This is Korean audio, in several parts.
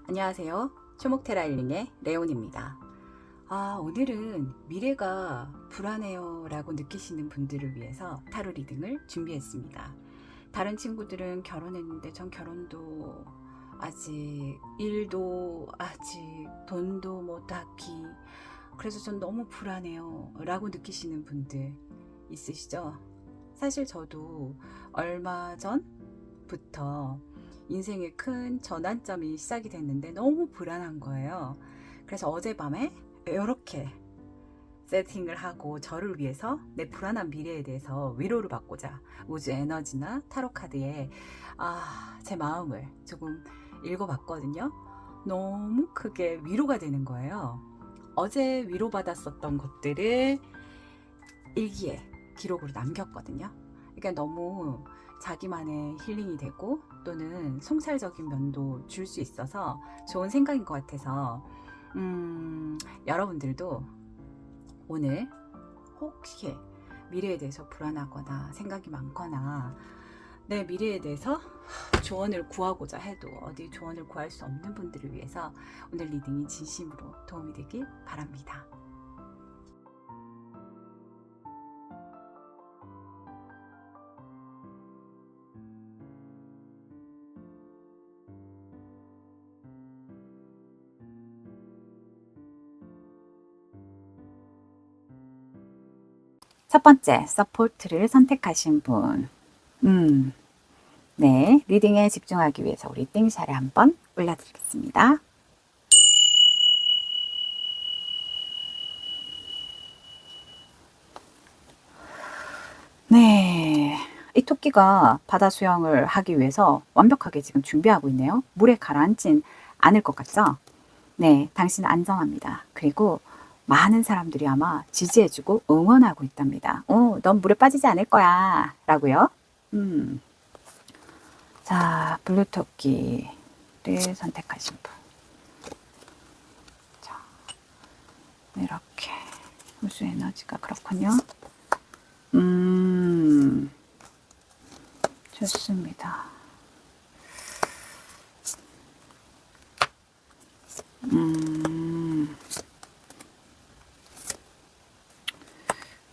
안녕하세요. 초목테라 힐링의 레온입니다. 오늘은 미래가 불안해요 라고 느끼시는 분들을 위해서 타로 리딩을 준비했습니다. 다른 친구들은 결혼했는데 전 결혼도 아직, 일도 아직, 돈도 뭐 딱히, 그래서 전 너무 불안해요 라고 느끼시는 분들 있으시죠? 사실 저도 얼마 전부터 인생의 큰 전환점이 시작이 됐는데 너무 불안한 거예요. 그래서 어젯밤에 이렇게 세팅을 하고 저를 위해서 내 불안한 미래에 대해서 위로를 받고자 우주 에너지나 타로 카드에 제 마음을 조금 읽어봤거든요. 너무 크게 위로가 되는 거예요. 어제 위로받았었던 것들을 일기에 기록으로 남겼거든요. 그러니까 너무 자기만의 힐링이 되고 또는 송찰적인 면도 줄 수 있어서 좋은 생각인 것 같아서 여러분들도 오늘 혹시 미래에 대해서 불안하거나 생각이 많거나 내 미래에 대해서 조언을 구하고자 해도 어디 조언을 구할 수 없는 분들을 위해서 오늘 리딩이 진심으로 도움이 되길 바랍니다. 첫 번째, 서포트를 선택하신 분. 네, 리딩에 집중하기 위해서 우리 띵샤를 한번 올려드리겠습니다. 네, 이 토끼가 바다 수영을 하기 위해서 완벽하게 지금 준비하고 있네요. 물에 가라앉진 않을 것 같죠? 네, 당신은 안전합니다. 그리고 많은 사람들이 아마 지지해주고 응원하고 있답니다. 넌 물에 빠지지 않을 거야. 라고요. 자, 블루토끼를 선택하신 분. 자, 이렇게. 우주 에너지가 그렇군요. 좋습니다.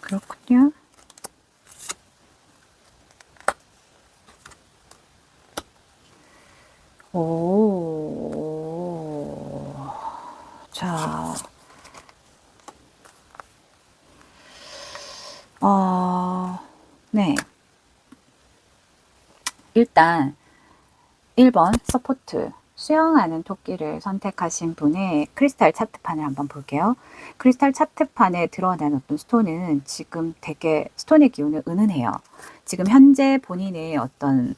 그렇군요. 자, 네. 일단 1번 서포트 수영하는 토끼를 선택하신 분의 크리스탈 차트판을 한번 볼게요. 크리스탈 차트판에 드러난 어떤 스톤은 지금 되게 스톤의 기운은 은은해요. 지금 현재 본인의 어떤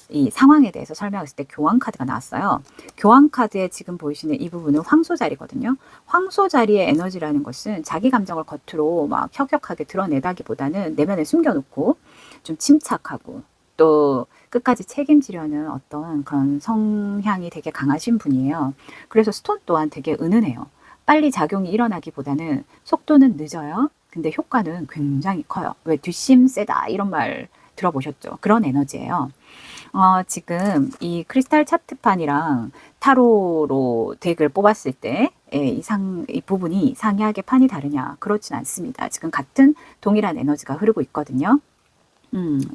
이 상황에 대해서 설명했을 때 교황 카드가 나왔어요. 교황 카드에 지금 보이시는 이 부분은 황소 자리거든요. 황소 자리의 에너지라는 것은 자기 감정을 겉으로 막 혁혁하게 드러내다기보다는 내면에 숨겨놓고 좀 침착하고 또 끝까지 책임지려는 어떤 그런 성향이 되게 강하신 분이에요. 그래서 스톤 또한 되게 은은해요. 빨리 작용이 일어나기보다는 속도는 늦어요. 근데 효과는 굉장히 커요. 왜 뒷심 세다 이런 말 들어보셨죠? 그런 에너지예요. 지금 이 크리스탈 차트판이랑 타로로 덱을 뽑았을 때 이 부분이 상이하게 판이 다르냐? 그렇진 않습니다. 지금 같은 동일한 에너지가 흐르고 있거든요.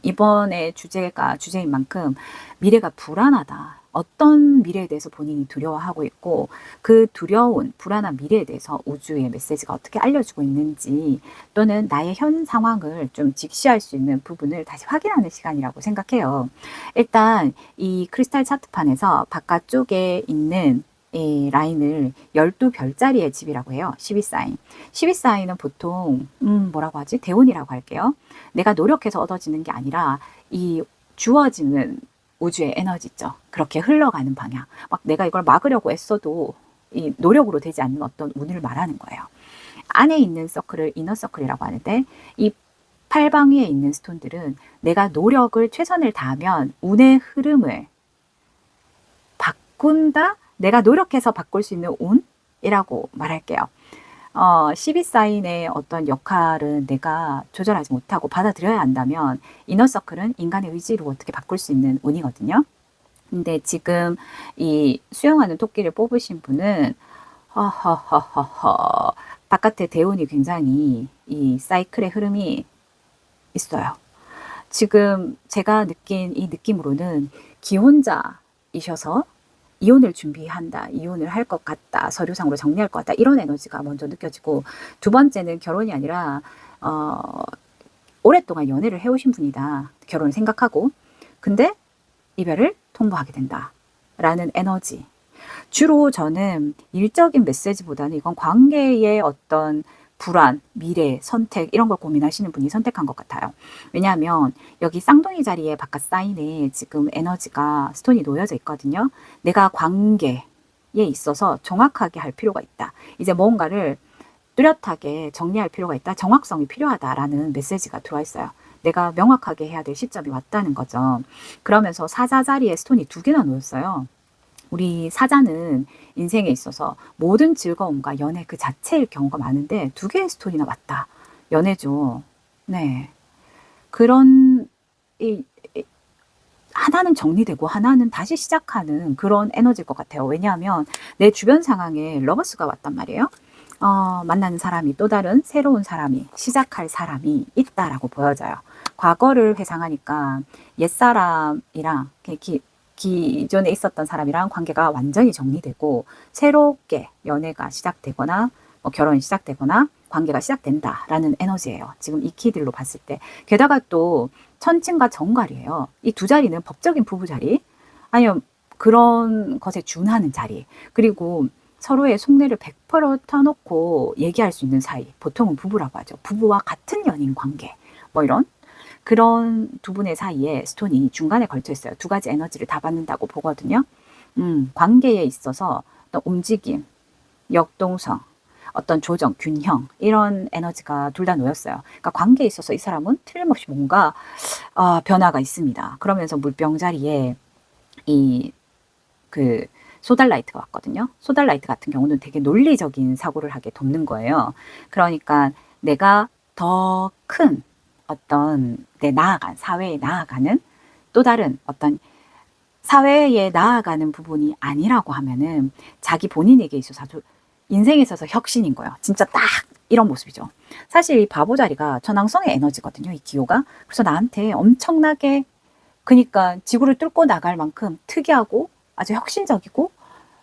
이번에 주제인 만큼 미래가 불안하다. 어떤 미래에 대해서 본인이 두려워하고 있고 그 두려운 불안한 미래에 대해서 우주의 메시지가 어떻게 알려주고 있는지 또는 나의 현 상황을 좀 직시할 수 있는 부분을 다시 확인하는 시간이라고 생각해요. 일단 이 크리스탈 차트판에서 바깥쪽에 있는 이 라인을 12별짜리의 집이라고 해요. 12사인. 12사인은 보통 뭐라고 하지? 대운이라고 할게요. 내가 노력해서 얻어지는 게 아니라 이 주어지는 우주의 에너지 있죠. 그렇게 흘러가는 방향. 막 내가 이걸 막으려고 애써도 이 노력으로 되지 않는 어떤 운을 말하는 거예요. 안에 있는 서클을 이너 서클이라고 하는데 이 팔방위에 있는 스톤들은 내가 노력을 최선을 다하면 운의 흐름을 바꾼다? 내가 노력해서 바꿀 수 있는 운이라고 말할게요. 12사인의 어떤 역할은 내가 조절하지 못하고 받아들여야 한다면 이너서클은 인간의 의지로 어떻게 바꿀 수 있는 운이거든요. 근데 지금 이 수영하는 토끼를 뽑으신 분은 허허허허허 바깥의 대운이 굉장히 이 사이클의 흐름이 있어요. 지금 제가 느낀 이 느낌으로는 기혼자이셔서 이혼을 준비한다, 이혼을 할 것 같다, 서류상으로 정리할 것 같다, 이런 에너지가 먼저 느껴지고, 두 번째는 결혼이 아니라 오랫동안 연애를 해오신 분이다, 결혼을 생각하고. 근데 이별을 통보하게 된다 라는 에너지. 주로 저는 일적인 메시지보다는 이건 관계의 어떤 불안, 미래, 선택 이런 걸 고민하시는 분이 선택한 것 같아요. 왜냐하면 여기 쌍둥이 자리에 바깥 사인에 지금 에너지가 스톤이 놓여져 있거든요. 내가 관계에 있어서 정확하게 할 필요가 있다. 이제 뭔가를 뚜렷하게 정리할 필요가 있다. 정확성이 필요하다라는 메시지가 들어와 있어요. 내가 명확하게 해야 될 시점이 왔다는 거죠. 그러면서 사자 자리에 스톤이 2개나 놓였어요. 우리 사자는 인생에 있어서 모든 즐거움과 연애 그 자체일 경우가 많은데 2개의 스톤이나 왔다. 연애죠. 네. 그런 하나는 정리되고 하나는 다시 시작하는 그런 에너지일 것 같아요. 왜냐하면 내 주변 상황에 러버스가 왔단 말이에요. 만나는 사람이, 또 다른 새로운 사람이, 시작할 사람이 있다라고 보여져요. 과거를 회상하니까 옛사람이랑 기존에 있었던 사람이랑 관계가 완전히 정리되고 새롭게 연애가 시작되거나 결혼이 시작되거나 관계가 시작된다라는 에너지예요. 지금 이 키들로 봤을 때. 게다가 또 천칭과 정갈이에요. 이 두 자리는 법적인 부부 자리, 아니면 그런 것에 준하는 자리, 그리고 서로의 속내를 100% 터놓고 얘기할 수 있는 사이, 보통은 부부라고 하죠. 부부와 같은 연인 관계, 뭐 이런 그런 두 분의 사이에 스톤이 중간에 걸쳐 있어요. 2가지 에너지를 다 받는다고 보거든요. 관계에 있어서 어떤 움직임, 역동성, 어떤 조정, 균형 이런 에너지가 둘 다 놓였어요. 그러니까 관계에 있어서 이 사람은 틀림없이 뭔가 변화가 있습니다. 그러면서 물병 자리에 이 소달라이트가 왔거든요. 소달라이트 같은 경우는 되게 논리적인 사고를 하게 돕는 거예요. 그러니까 내가 더 큰 어떤 사회에 나아가는 또 다른 어떤 사회에 나아가는 부분이 아니라고 하면은 자기 본인에게 있어서 아주 인생에 있어서 혁신인 거예요. 진짜 딱 이런 모습이죠. 사실 이 바보 자리가 천왕성의 에너지거든요. 이 기호가. 그래서 나한테 엄청나게, 그러니까 지구를 뚫고 나갈 만큼 특이하고 아주 혁신적이고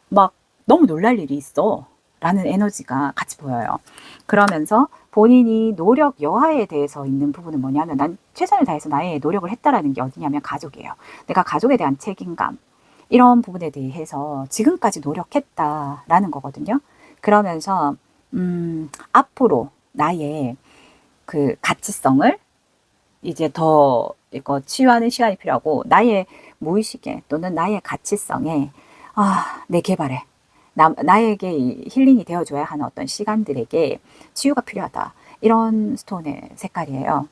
막 너무 놀랄 일이 있어 라는 에너지가 같이 보여요. 그러면서 본인이 노력 여하에 대해서 있는 부분은 뭐냐면, 난 최선을 다해서 나의 노력을 했다라는 게 어디냐면 가족이에요. 내가 가족에 대한 책임감, 이런 부분에 대해서 지금까지 노력했다라는 거거든요. 그러면서 앞으로 나의 그 가치성을 이제 더 이거 치유하는 시간이 필요하고, 나의 무의식에 또는 나의 가치성에 내 개발에 나에게 힐링이 되어줘야 하는 어떤 시간들에게 치유가 필요하다. 이런 스톤의 색깔이에요.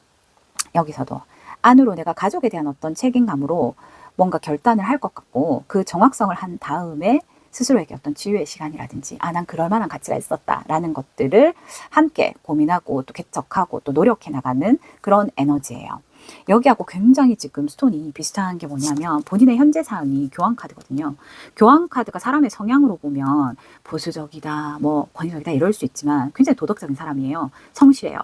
여기서도 안으로 내가 가족에 대한 어떤 책임감으로 뭔가 결단을 할 것 같고, 그 정확성을 한 다음에 스스로에게 어떤 치유의 시간이라든지, 난 그럴 만한 가치가 있었다라는 것들을 함께 고민하고 또 개척하고 또 노력해 나가는 그런 에너지예요. 여기하고 굉장히 지금 스톤이 비슷한 게 뭐냐면, 본인의 현재 상황이 교황 카드거든요. 교황 카드가 사람의 성향으로 보면 보수적이다, 뭐 권위적이다 이럴 수 있지만 굉장히 도덕적인 사람이에요. 성실해요.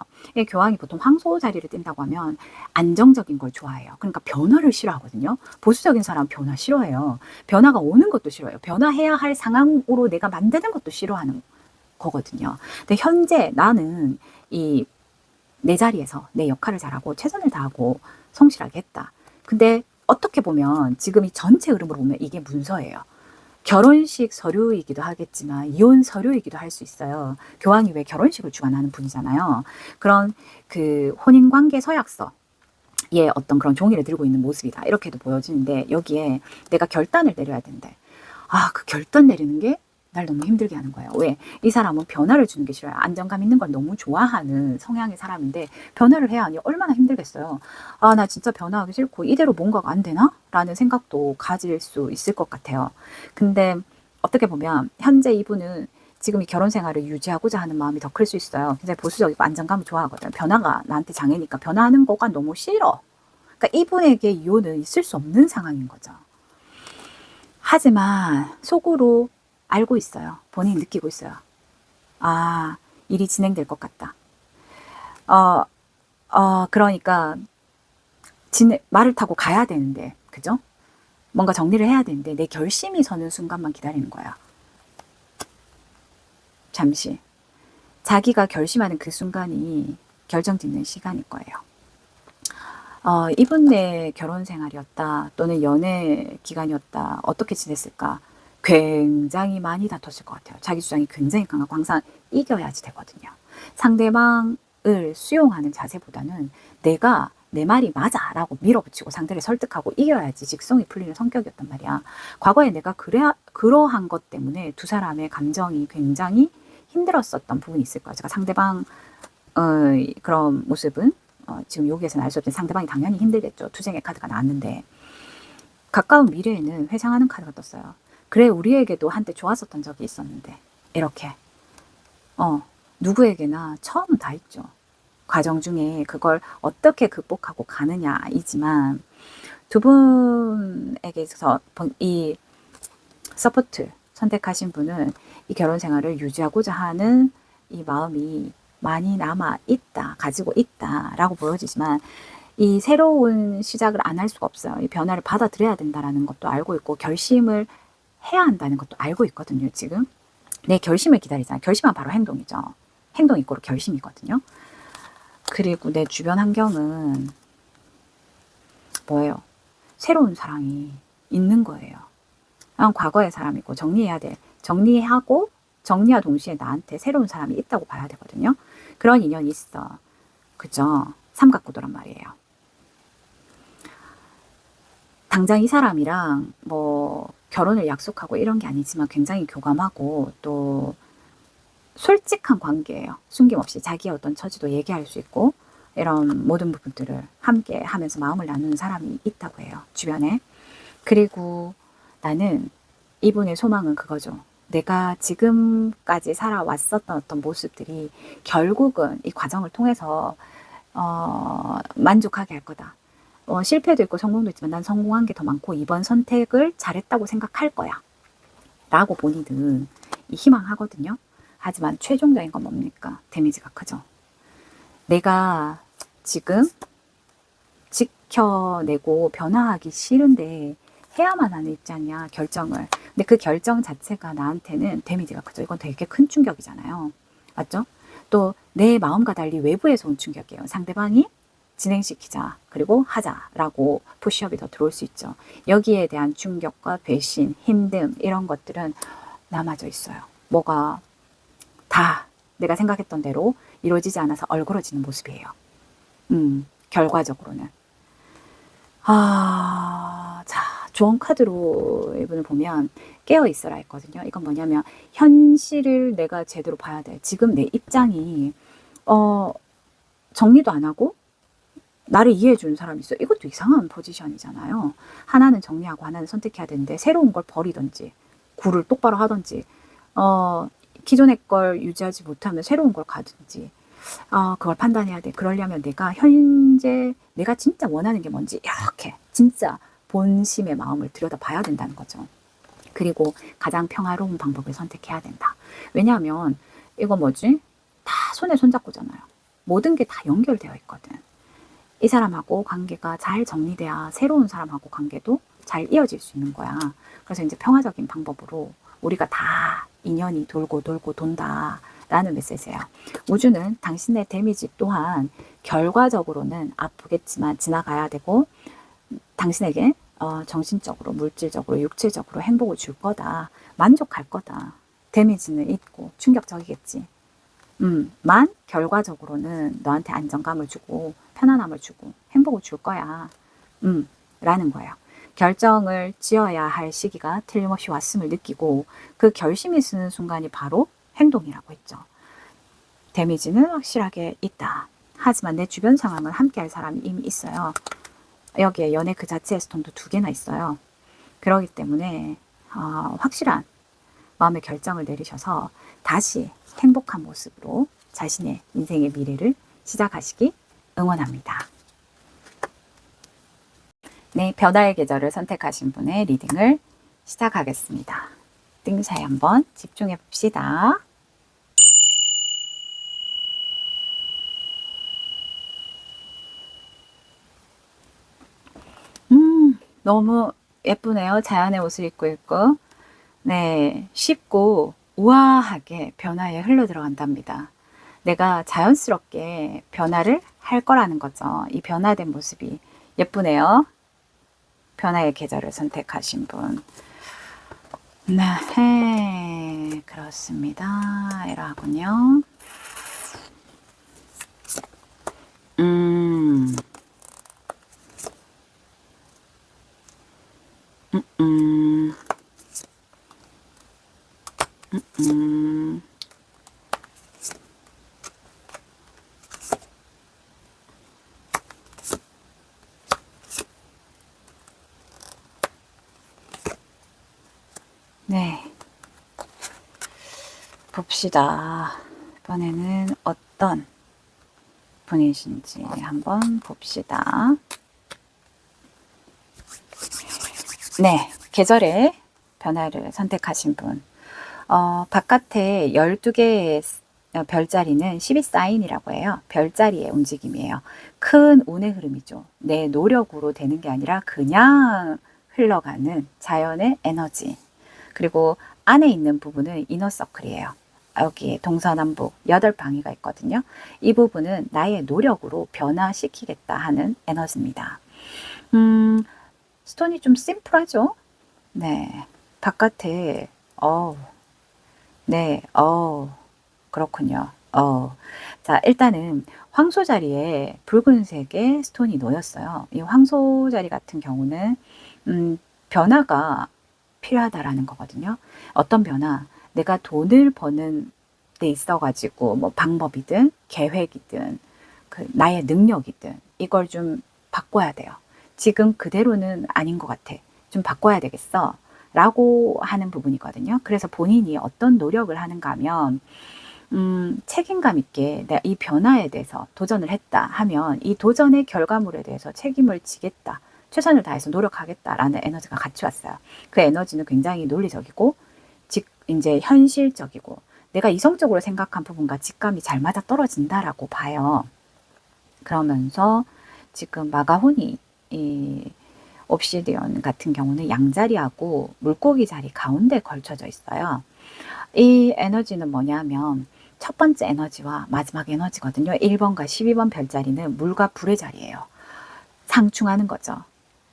교황이 보통 황소 자리를 띈다고 하면 안정적인 걸 좋아해요. 그러니까 변화를 싫어하거든요. 보수적인 사람 변화 싫어해요. 변화가 오는 것도 싫어해요. 변화해야 할 상황으로 내가 만드는 것도 싫어하는 거거든요. 근데 현재 나는 내 자리에서 내 역할을 잘하고 최선을 다하고 성실하게 했다. 근데 어떻게 보면 지금 이 전체 흐름으로 보면 이게 문서예요. 결혼식 서류이기도 하겠지만 이혼 서류이기도 할 수 있어요. 교황이 왜 결혼식을 주관하는 분이잖아요. 그런 그 혼인관계 서약서의 어떤 그런 종이를 들고 있는 모습이다, 이렇게도 보여지는데, 여기에 내가 결단을 내려야 된대. 그 결단 내리는 게 날 너무 힘들게 하는 거예요. 왜? 이 사람은 변화를 주는 게 싫어요. 안정감 있는 걸 너무 좋아하는 성향의 사람인데 변화를 해야 하니 얼마나 힘들겠어요. 나 진짜 변화하기 싫고 이대로 뭔가가 안 되나? 라는 생각도 가질 수 있을 것 같아요. 근데 어떻게 보면 현재 이분은 지금 이 결혼 생활을 유지하고자 하는 마음이 더 클 수 있어요. 굉장히 보수적이고 안정감을 좋아하거든요. 변화가 나한테 장애니까 변화하는 거가 너무 싫어. 그러니까 이분에게 이혼은 있을 수 없는 상황인 거죠. 하지만 속으로 알고 있어요. 본인이 느끼고 있어요. 아, 일이 진행될 것 같다. 그러니까 말을 타고 가야 되는데, 그죠? 뭔가 정리를 해야 되는데 내 결심이 서는 순간만 기다리는 거야. 잠시. 자기가 결심하는 그 순간이 결정짓는 시간일 거예요. 이분의 결혼 생활이었다 또는 연애 기간이었다 어떻게 지냈을까 굉장히 많이 다퉜을 것 같아요. 자기 주장이 굉장히 강하고 항상 이겨야지 되거든요. 상대방을 수용하는 자세보다는 내가 내 말이 맞아 라고 밀어붙이고 상대를 설득하고 이겨야지 직성이 풀리는 성격이었단 말이야. 과거에 내가 그러한 것 때문에 두 사람의 감정이 굉장히 힘들었었던 부분이 있을 거야. 제가 상대방 그런 모습은 지금 여기에서는 알 수 없지만 상대방이 당연히 힘들겠죠. 투쟁의 카드가 나왔는데 가까운 미래에는 회상하는 카드가 떴어요. 그래 우리에게도 한때 좋았었던 적이 있었는데 이렇게 누구에게나 처음은 다 있죠. 과정 중에 그걸 어떻게 극복하고 가느냐이지만 두 분에게 있어서 이 서포트 선택하신 분은 이 결혼 생활을 유지하고자 하는 이 마음이 많이 남아 있다, 가지고 있다라고 보여지지만 이 새로운 시작을 안 할 수가 없어요. 이 변화를 받아들여야 된다라는 것도 알고 있고 결심을 해야 한다는 것도 알고 있거든요. 지금 내 결심을 기다리잖아요. 결심은 바로 행동이죠. 행동 이꼬르 결심이거든요. 그리고 내 주변 환경은 뭐예요? 새로운 사랑이 있는 거예요. 과거의 사람이고 정리하고 정리와 동시에 나한테 새로운 사람이 있다고 봐야 되거든요. 그런 인연이 있어. 그죠? 삼각구도란 말이에요. 당장 이 사람이랑 뭐 결혼을 약속하고 이런 게 아니지만 굉장히 교감하고 또 솔직한 관계예요. 숨김없이 자기의 어떤 처지도 얘기할 수 있고 이런 모든 부분들을 함께 하면서 마음을 나누는 사람이 있다고 해요. 주변에. 그리고 나는 이분의 소망은 그거죠. 내가 지금까지 살아왔었던 어떤 모습들이 결국은 이 과정을 통해서 만족하게 할 거다. 실패도 있고 성공도 있지만 난 성공한 게 더 많고 이번 선택을 잘했다고 생각할 거야. 라고 본인은 희망하거든요. 하지만 최종적인 건 뭡니까? 데미지가 크죠. 내가 지금 지켜내고 변화하기 싫은데 해야만 하는 입장이야, 결정을. 근데 그 결정 자체가 나한테는 데미지가 크죠. 이건 되게 큰 충격이잖아요. 맞죠? 또 내 마음과 달리 외부에서 온 충격이에요. 상대방이 진행시키자, 그리고 하자라고 푸시업이 더 들어올 수 있죠. 여기에 대한 충격과 배신, 힘듦 이런 것들은 남아져 있어요. 뭐가 다 내가 생각했던 대로 이루어지지 않아서 얼그러지는 모습이에요. 결과적으로는. 자, 조언 카드로 이분을 보면 깨어 있어라 했거든요. 이건 뭐냐면 현실을 내가 제대로 봐야 돼. 지금 내 입장이 정리도 안 하고 나를 이해해 주는 사람이 있어. 이것도 이상한 포지션이잖아요. 하나는 정리하고 하나는 선택해야 되는데 새로운 걸 버리든지 굴을 똑바로 하든지 기존의 걸 유지하지 못하면 새로운 걸 가든지 그걸 판단해야 돼. 그러려면 내가 현재 내가 진짜 원하는 게 뭔지 이렇게 진짜 본심의 마음을 들여다봐야 된다는 거죠. 그리고 가장 평화로운 방법을 선택해야 된다. 왜냐하면 이거 뭐지? 다 손에 손잡고잖아요. 모든 게 다 연결되어 있거든. 이 사람하고 관계가 잘 정리돼야 새로운 사람하고 관계도 잘 이어질 수 있는 거야. 그래서 이제 평화적인 방법으로 우리가 다 인연이 돌고 돌고 돈다 라는 메시지예요. 우주는 당신의 데미지 또한 결과적으로는 아프겠지만 지나가야 되고 당신에게 정신적으로, 물질적으로, 육체적으로 행복을 줄 거다. 만족할 거다. 데미지는 있고 충격적이겠지. 만 결과적으로는 너한테 안정감을 주고 편안함을 주고 행복을 줄 거야. 라는 거예요. 결정을 지어야 할 시기가 틀림없이 왔음을 느끼고 그 결심이 쓰는 순간이 바로 행동이라고 했죠. 데미지는 확실하게 있다. 하지만 내 주변 상황은 함께할 사람이 이미 있어요. 여기에 연애 그 자체의 스톤도 2개나 있어요. 그렇기 때문에 확실한 마음의 결정을 내리셔서 다시 행복한 모습으로 자신의 인생의 미래를 시작하시기 응원합니다. 네, 변화의 계절을 선택하신 분의 리딩을 시작하겠습니다. 띵샤에 한번 집중해 봅시다. 너무 예쁘네요. 자연의 옷을 입고 있고. 네, 쉽고 우아하게 변화에 흘러 들어간답니다. 내가 자연스럽게 변화를 할 거라는 거죠. 이 변화된 모습이 예쁘네요. 변화의 계절을 선택하신 분. 네, 그렇습니다. 이러군요. 음, 음, 음, 음. 네. 봅시다. 이번에는 어떤 분이신지 한번 봅시다. 네. 계절의 변화를 선택하신 분. 바깥에 12개의 별자리는 12사인이라고 해요. 별자리의 움직임이에요. 큰 운의 흐름이죠. 내 노력으로 되는 게 아니라 그냥 흘러가는 자연의 에너지. 그리고 안에 있는 부분은 이너서클이에요. 여기에 동서남북 8방위가 있거든요. 이 부분은 나의 노력으로 변화시키겠다 하는 에너지입니다. 스톤이 좀 심플하죠? 네. 바깥에, 네, 그렇군요. 자, 일단은 황소 자리에 붉은색의 스톤이 놓였어요. 이 황소 자리 같은 경우는, 변화가 필요하다라는 거거든요. 어떤 변화? 내가 돈을 버는 데 있어가지고, 뭐, 방법이든, 계획이든, 나의 능력이든, 이걸 좀 바꿔야 돼요. 지금 그대로는 아닌 것 같아. 좀 바꿔야 되겠어. 라고 하는 부분이거든요. 그래서 본인이 어떤 노력을 하는가 하면, 책임감 있게 내가 이 변화에 대해서 도전을 했다 하면 이 도전의 결과물에 대해서 책임을 지겠다. 최선을 다해서 노력하겠다라는 에너지가 같이 왔어요. 그 에너지는 굉장히 논리적이고, 이제 현실적이고, 내가 이성적으로 생각한 부분과 직감이 잘 맞아 떨어진다라고 봐요. 그러면서 지금 마가호니, 이 옵시디언 같은 경우는 양자리하고 물고기 자리 가운데 걸쳐져 있어요. 이 에너지는 뭐냐면 첫 번째 에너지와 마지막 에너지거든요. 1번과 12번 별자리는 물과 불의 자리예요. 상충하는 거죠.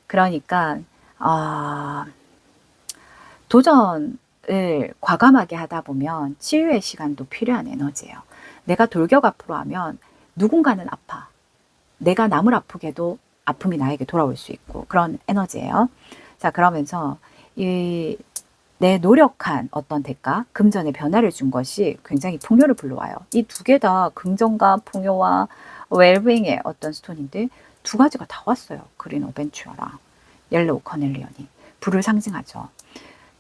그러니까 도전을 과감하게 하다 보면 치유의 시간도 필요한 에너지예요. 내가 돌격 앞으로 하면 누군가는 아파. 내가 남을 아프게도 아픔이 나에게 돌아올 수 있고 그런 에너지예요. 자, 그러면서 내 노력한 어떤 대가, 금전의 변화를 준 것이 굉장히 풍요를 불러와요. 이 두 개 다 긍정과 풍요와 웰빙의 어떤 스톤인데 두 가지가 다 왔어요. 그린 어벤처랑 옐로우 커넬리언이. 불을 상징하죠.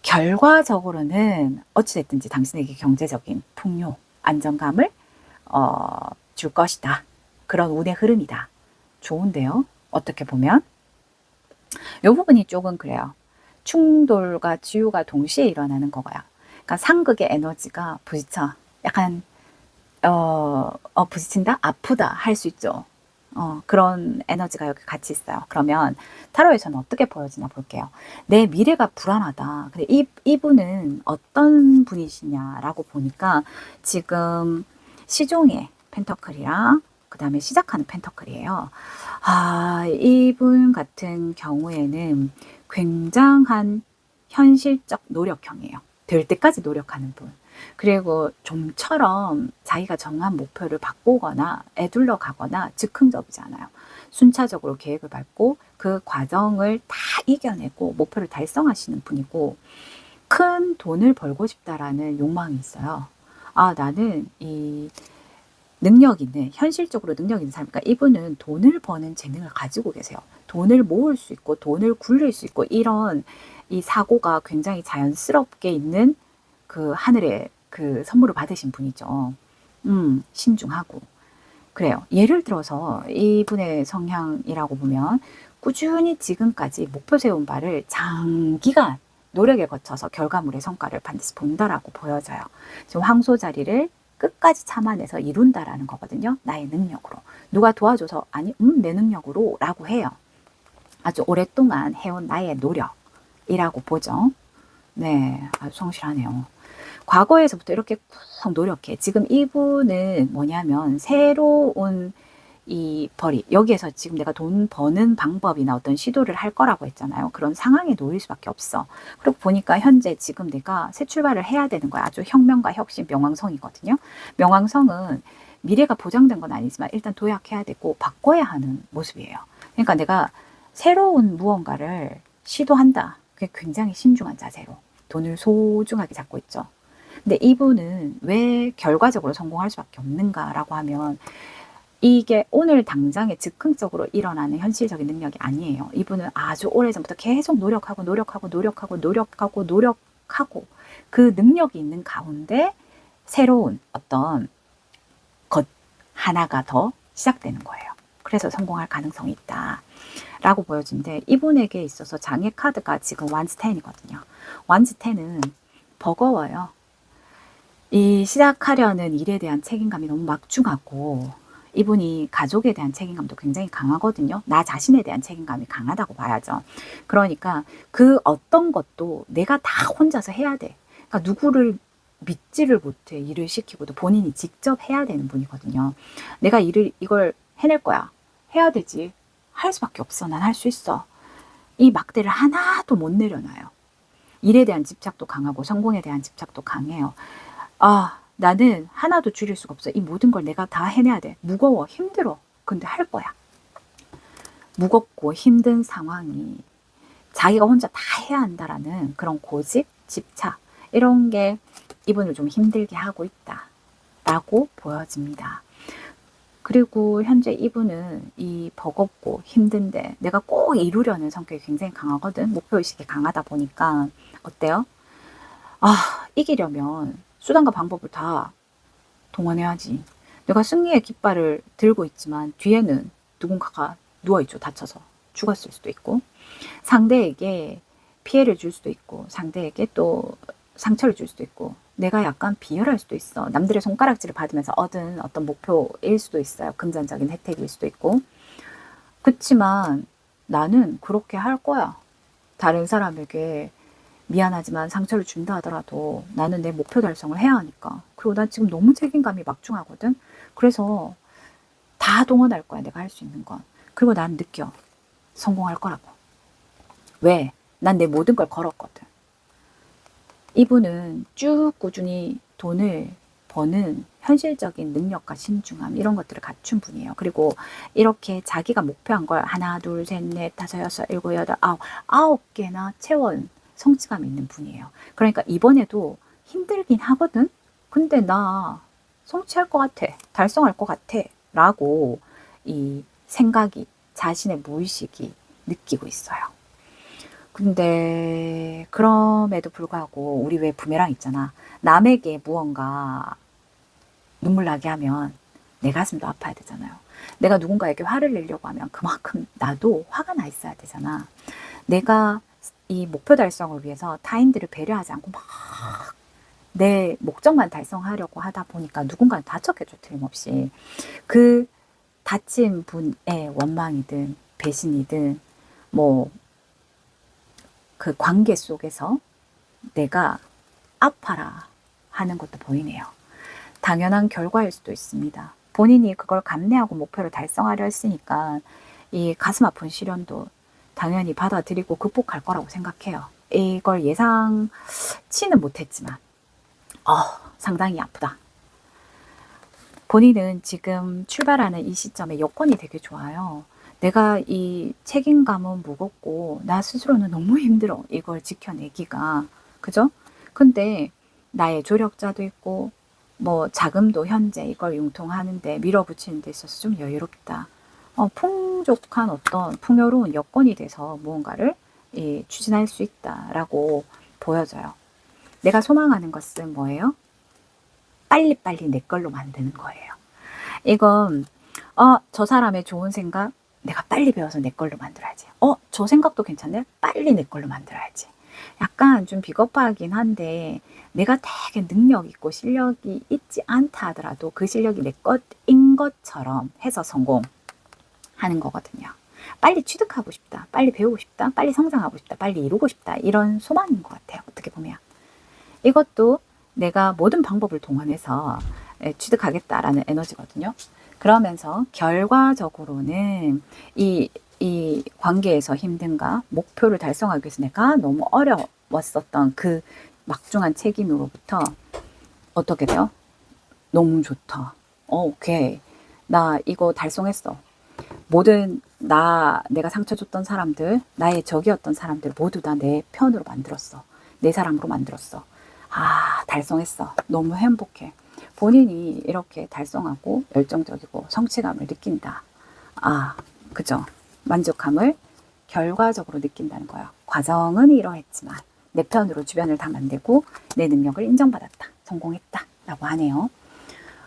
결과적으로는 어찌됐든지 당신에게 경제적인 풍요, 안정감을 줄 것이다. 그런 운의 흐름이다. 좋은데요? 어떻게 보면 이 부분이 조금 그래요. 충돌과 치유가 동시에 일어나는 거고요. 그러니까 상극의 에너지가 부딪혀. 약간 부딪힌다? 아프다 할 수 있죠. 그런 에너지가 여기 같이 있어요. 그러면 타로에서는 어떻게 보여지나 볼게요. 내 미래가 불안하다. 근데 이분은 어떤 분이시냐라고 보니까 지금 시종의 펜터클이랑 그 다음에 시작하는 펜터클이에요. 이분 같은 경우에는 굉장한 현실적 노력형이에요. 될 때까지 노력하는 분. 그리고 좀처럼 자기가 정한 목표를 바꾸거나 애둘러 가거나 즉흥적이지 않아요. 순차적으로 계획을 밟고 그 과정을 다 이겨내고 목표를 달성하시는 분이고 큰 돈을 벌고 싶다라는 욕망이 있어요. 나는 이 능력 있는, 현실적으로 능력 있는 사람이니까 이분은 돈을 버는 재능을 가지고 계세요. 돈을 모을 수 있고 돈을 굴릴 수 있고 이런 이 사고가 굉장히 자연스럽게 있는 그 하늘의 그 선물을 받으신 분이죠. 신중하고. 그래요. 예를 들어서 이분의 성향이라고 보면 꾸준히 지금까지 목표 세운 바를 장기간 노력에 거쳐서 결과물의 성과를 반드시 본다라고 보여져요. 지금 황소 자리를 끝까지 참아내서 이룬다라는 거거든요. 나의 능력으로. 누가 도와줘서 아니 내 능력으로 라고 해요. 아주 오랫동안 해온 나의 노력이라고 보죠. 네, 아주 성실하네요. 과거에서부터 이렇게 꾹 노력해. 지금 이분은 뭐냐면 새로운 이 벌이 여기에서 지금 내가 돈 버는 방법이나 어떤 시도를 할 거라고 했잖아요. 그런 상황에 놓일 수밖에 없어. 그리고 보니까 현재 지금 내가 새 출발을 해야 되는 거야. 아주 혁명과 혁신 명왕성이거든요. 명왕성은 미래가 보장된 건 아니지만 일단 도약해야 되고 바꿔야 하는 모습이에요. 그러니까 내가 새로운 무언가를 시도한다. 그게 굉장히 신중한 자세로 돈을 소중하게 잡고 있죠. 근데 이분은 왜 결과적으로 성공할 수밖에 없는가라고 하면 이게 오늘 당장에 즉흥적으로 일어나는 현실적인 능력이 아니에요. 이분은 아주 오래전부터 계속 노력하고 그 능력이 있는 가운데 새로운 어떤 것 하나가 더 시작되는 거예요. 그래서 성공할 가능성이 있다 라고 보여지는데 이분에게 있어서 장애 카드가 지금 완즈 10이거든요. 완즈 10은 버거워요. 이 시작하려는 일에 대한 책임감이 너무 막중하고 이분이 가족에 대한 책임감도 굉장히 강하거든요. 나 자신에 대한 책임감이 강하다고 봐야죠. 그러니까 그 어떤 것도 내가 다 혼자서 해야 돼. 그러니까 누구를 믿지를 못해. 일을 시키고도 본인이 직접 해야 되는 분이거든요. 내가 이걸 해낼 거야. 해야 되지. 할 수밖에 없어. 난 할 수 있어. 이 막대를 하나도 못 내려놔요. 일에 대한 집착도 강하고 성공에 대한 집착도 강해요. 나는 하나도 줄일 수가 없어. 이 모든 걸 내가 다 해내야 돼. 무거워, 힘들어. 근데 할 거야. 무겁고 힘든 상황이 자기가 혼자 다 해야 한다라는 그런 고집, 집착 이런 게 이분을 좀 힘들게 하고 있다라고 보여집니다. 그리고 현재 이분은 이 버겁고 힘든데 내가 꼭 이루려는 성격이 굉장히 강하거든. 목표의식이 강하다 보니까 어때요? 이기려면 수단과 방법을 다 동원해야지. 내가 승리의 깃발을 들고 있지만 뒤에는 누군가가 누워있죠. 다쳐서 죽었을 수도 있고 상대에게 피해를 줄 수도 있고 상대에게 또 상처를 줄 수도 있고 내가 약간 비열할 수도 있어. 남들의 손가락질을 받으면서 얻은 어떤 목표일 수도 있어요. 금전적인 혜택일 수도 있고. 그렇지만 나는 그렇게 할 거야. 다른 사람에게 미안하지만 상처를 준다 하더라도 나는 내 목표 달성을 해야 하니까. 그리고 난 지금 너무 책임감이 막중하거든. 그래서 다 동원할 거야. 내가 할 수 있는 건. 그리고 난 느껴. 성공할 거라고. 왜? 난 내 모든 걸 걸었거든. 이분은 쭉 꾸준히 돈을 버는 현실적인 능력과 신중함 이런 것들을 갖춘 분이에요. 그리고 이렇게 자기가 목표한 걸 하나, 둘, 셋, 넷, 다섯, 여섯, 일곱, 여덟, 아홉 개나 채원 성취감 있는 분이에요. 그러니까 이번에도 힘들긴 하거든. 근데 나 성취할 것 같아. 달성할 것 같아. 라고 이 생각이 자신의 무의식이 느끼고 있어요. 근데 그럼에도 불구하고 우리 왜 부메랑 있잖아. 남에게 무언가 눈물 나게 하면 내 가슴도 아파야 되잖아요. 내가 누군가에게 화를 내려고 하면 그만큼 나도 화가 나 있어야 되잖아. 내가 이 목표 달성을 위해서 타인들을 배려하지 않고 막 내 목적만 달성하려고 하다 보니까 누군가는 다쳤겠죠. 틀림없이. 그 다친 분의 원망이든 배신이든 뭐 그 관계 속에서 내가 아파라 하는 것도 보이네요. 당연한 결과일 수도 있습니다. 본인이 그걸 감내하고 목표를 달성하려 했으니까 이 가슴 아픈 시련도 당연히 받아들이고 극복할 거라고 생각해요. 이걸 예상치는 못했지만 상당히 아프다. 본인은 지금 출발하는 이 시점에 여건이 되게 좋아요. 내가 이 책임감은 무겁고 나 스스로는 너무 힘들어. 이걸 지켜내기가. 그죠? 근데 나의 조력자도 있고 뭐 자금도 현재 이걸 융통하는데 밀어붙이는 데 있어서 좀 여유롭다. 풍족한 어떤 풍요로운 여건이 돼서 무언가를 추진할 수 있다라고 보여져요. 내가 소망하는 것은 뭐예요? 빨리빨리 내 걸로 만드는 거예요. 이건 저 사람의 좋은 생각 내가 빨리 배워서 내 걸로 만들어야지. 저 생각도 괜찮네. 빨리 내 걸로 만들어야지. 약간 좀 비겁하긴 한데 내가 되게 능력 있고 실력이 있지 않다 하더라도 그 실력이 내 것인 것처럼 해서 성공하는 거거든요. 빨리 취득하고 싶다, 빨리 배우고 싶다, 빨리 성장하고 싶다, 빨리 이루고 싶다, 이런 소망인 것 같아요. 어떻게 보면 이것도 내가 모든 방법을 동원해서 취득하겠다라는 에너지거든요. 그러면서 결과적으로는 이 관계에서 힘든가, 목표를 달성하기 위해서 내가 너무 어려웠었던 그 막중한 책임으로부터 어떻게 돼요? 너무 좋다. 오케이. 나 이거 달성했어. 모든 내가 상처 줬던 사람들, 나의 적이었던 사람들 모두 다 내 편으로 만들었어. 내 사람으로 만들었어. 아, 달성했어. 너무 행복해. 본인이 이렇게 달성하고 열정적이고 성취감을 느낀다. 아, 그죠. 만족감을 결과적으로 느낀다는 거예요. 과정은 이러했지만 내 편으로 주변을 다 만들고 내 능력을 인정받았다. 성공했다. 라고 하네요.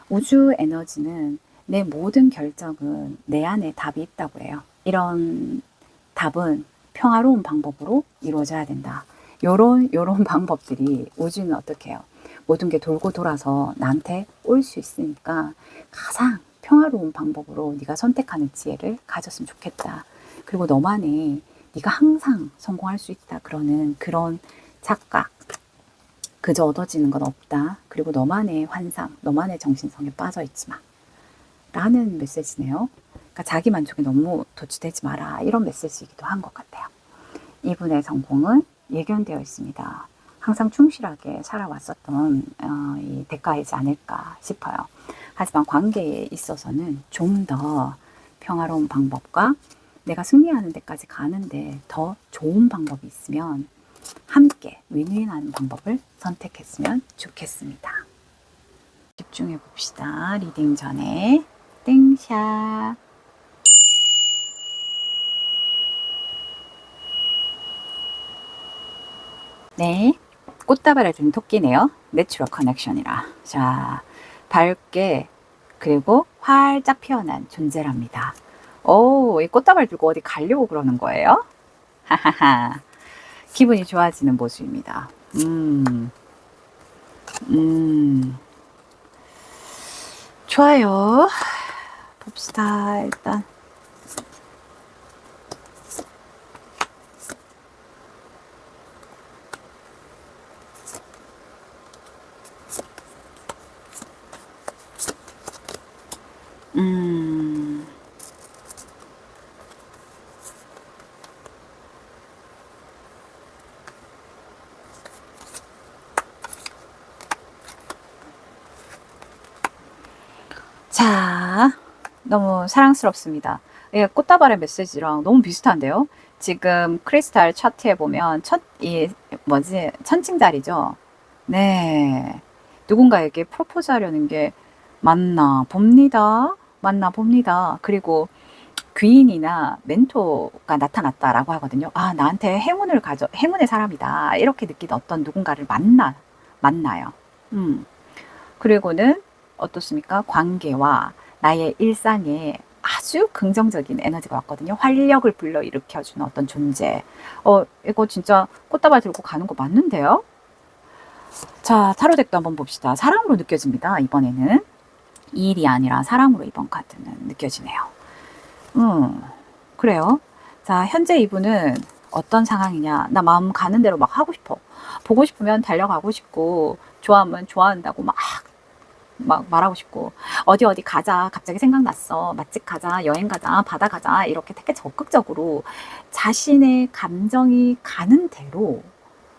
우주 에너지는 내 모든 결정은 내 안에 답이 있다고 해요. 이런 답은 평화로운 방법으로 이루어져야 된다. 요런 방법들이 우주는 어떻게 해요? 모든 게 돌고 돌아서 나한테 올 수 있으니까 가장 평화로운 방법으로 네가 선택하는 지혜를 가졌으면 좋겠다. 그리고 너만의 네가 항상 성공할 수 있다. 그러는 그런 착각, 그저 얻어지는 건 없다. 그리고 너만의 환상, 너만의 정신성에 빠져 있지 마. 라는 메시지네요. 그러니까 자기 만족에 너무 도취되지 마라. 이런 메시지이기도 한 것 같아요. 이분의 성공은 예견되어 있습니다. 항상 충실하게 살아왔었던 이 대가이지 않을까 싶어요. 하지만 관계에 있어서는 좀 더 평화로운 방법과 내가 승리하는 데까지 가는데 더 좋은 방법이 있으면 함께 윈윈하는 방법을 선택했으면 좋겠습니다. 집중해 봅시다. 리딩 전에 땡샷. 네, 꽃다발을 든 토끼네요. 내추럴 커넥션이라. 자, 밝게 그리고 활짝 피어난 존재랍니다. 오, 이 꽃다발 들고 어디 가려고 그러는 거예요? 하하하. 기분이 좋아지는 모습입니다. 좋아요. 봅시다, 일단. 자, 너무 사랑스럽습니다. 이게 꽃다발의 메시지랑 너무 비슷한데요. 지금 크리스탈 차트에 보면 천칭자리죠. 네. 누군가에게 프로포즈 하려는 게 맞나 봅니다. 맞나 봅니다. 그리고 귀인이나 멘토가 나타났다라고 하거든요. 아, 나한테 행운의 사람이다. 이렇게 느끼는 어떤 누군가를 만나요. 그리고는 어떻습니까? 관계와 나의 일상에 아주 긍정적인 에너지가 왔거든요. 활력을 불러일으켜주는 어떤 존재. 이거 진짜 꽃다발 들고 가는 거 맞는데요? 자, 타로덱도 한번 봅시다. 사랑으로 느껴집니다. 이번에는 일이 아니라 사랑으로 이번 카드는 느껴지네요. 그래요. 자, 현재 이분은 어떤 상황이냐. 나 마음 가는 대로 막 하고 싶어. 보고 싶으면 달려가고 싶고, 좋아하면 좋아한다고 막 말하고 싶고, 어디 가자. 갑자기 생각났어. 맛집 가자. 여행 가자. 바다 가자. 이렇게 되게 적극적으로 자신의 감정이 가는 대로,